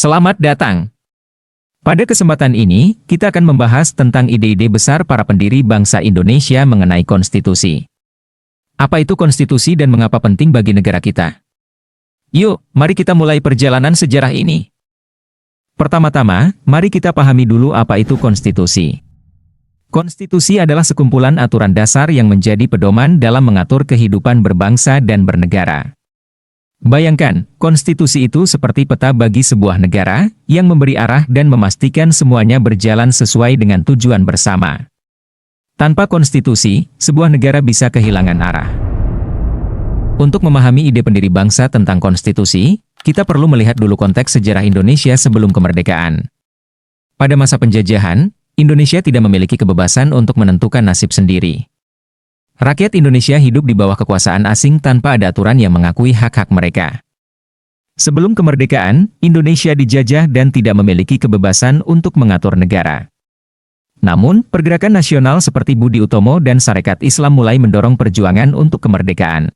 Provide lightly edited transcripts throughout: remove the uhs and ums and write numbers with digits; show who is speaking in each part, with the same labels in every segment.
Speaker 1: Selamat datang. Pada kesempatan ini, kita akan membahas tentang ide-ide besar para pendiri bangsa Indonesia mengenai konstitusi. Apa itu konstitusi dan mengapa penting bagi negara kita? Yuk, mari kita mulai perjalanan sejarah ini. Pertama-tama, mari kita pahami dulu apa itu konstitusi. Konstitusi adalah sekumpulan aturan dasar yang menjadi pedoman dalam mengatur kehidupan berbangsa dan bernegara. Bayangkan, konstitusi itu seperti peta bagi sebuah negara, yang memberi arah dan memastikan semuanya berjalan sesuai dengan tujuan bersama. Tanpa konstitusi, sebuah negara bisa kehilangan arah. Untuk memahami ide pendiri bangsa tentang konstitusi, kita perlu melihat dulu konteks sejarah Indonesia sebelum kemerdekaan. Pada masa penjajahan, Indonesia tidak memiliki kebebasan untuk menentukan nasib sendiri. Rakyat Indonesia hidup di bawah kekuasaan asing tanpa ada aturan yang mengakui hak-hak mereka. Sebelum kemerdekaan, Indonesia dijajah dan tidak memiliki kebebasan untuk mengatur negara. Namun, pergerakan nasional seperti Budi Utomo dan Sarekat Islam mulai mendorong perjuangan untuk kemerdekaan.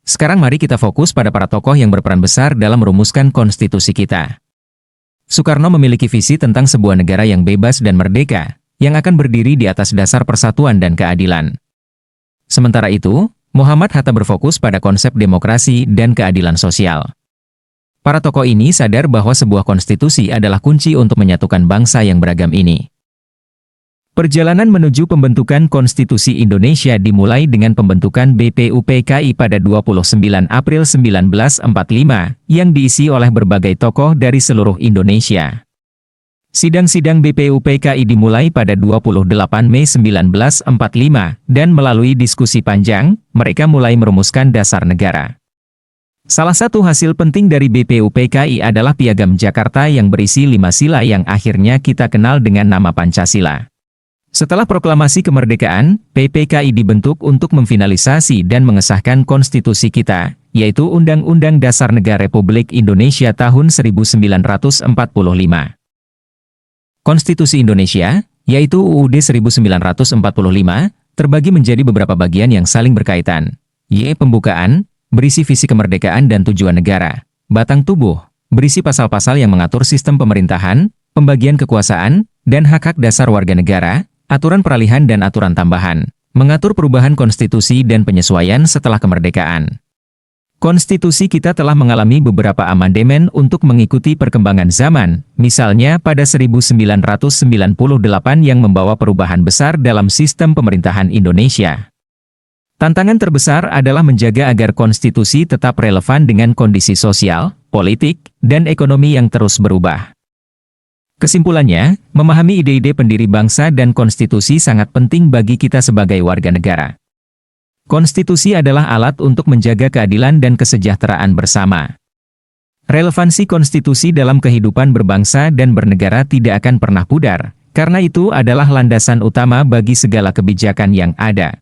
Speaker 1: Sekarang mari kita fokus pada para tokoh yang berperan besar dalam merumuskan konstitusi kita. Soekarno memiliki visi tentang sebuah negara yang bebas dan merdeka, yang akan berdiri di atas dasar persatuan dan keadilan. Sementara itu, Muhammad Hatta berfokus pada konsep demokrasi dan keadilan sosial. Para tokoh ini sadar bahwa sebuah konstitusi adalah kunci untuk menyatukan bangsa yang beragam ini. Perjalanan menuju pembentukan konstitusi Indonesia dimulai dengan pembentukan BPUPKI pada 29 April 1945, yang diisi oleh berbagai tokoh dari seluruh Indonesia. Sidang-sidang BPUPKI dimulai pada 28 Mei 1945, dan melalui diskusi panjang, mereka mulai merumuskan dasar negara. Salah satu hasil penting dari BPUPKI adalah Piagam Jakarta yang berisi 5 sila yang akhirnya kita kenal dengan nama Pancasila. Setelah proklamasi kemerdekaan, PPKI dibentuk untuk memfinalisasi dan mengesahkan konstitusi kita, yaitu Undang-Undang Dasar Negara Republik Indonesia tahun 1945. Konstitusi Indonesia, yaitu UUD 1945, terbagi menjadi beberapa bagian yang saling berkaitan. Pembukaan, berisi visi kemerdekaan dan tujuan negara. Batang tubuh, berisi pasal-pasal yang mengatur sistem pemerintahan, pembagian kekuasaan, dan hak-hak dasar warga negara, aturan peralihan dan aturan tambahan, mengatur perubahan konstitusi dan penyesuaian setelah kemerdekaan. Konstitusi kita telah mengalami beberapa amandemen untuk mengikuti perkembangan zaman, misalnya pada 1998 yang membawa perubahan besar dalam sistem pemerintahan Indonesia. Tantangan terbesar adalah menjaga agar konstitusi tetap relevan dengan kondisi sosial, politik, dan ekonomi yang terus berubah. Kesimpulannya, memahami ide-ide pendiri bangsa dan konstitusi sangat penting bagi kita sebagai warga negara. Konstitusi adalah alat untuk menjaga keadilan dan kesejahteraan bersama. Relevansi konstitusi dalam kehidupan berbangsa dan bernegara tidak akan pernah pudar, karena itu adalah landasan utama bagi segala kebijakan yang ada.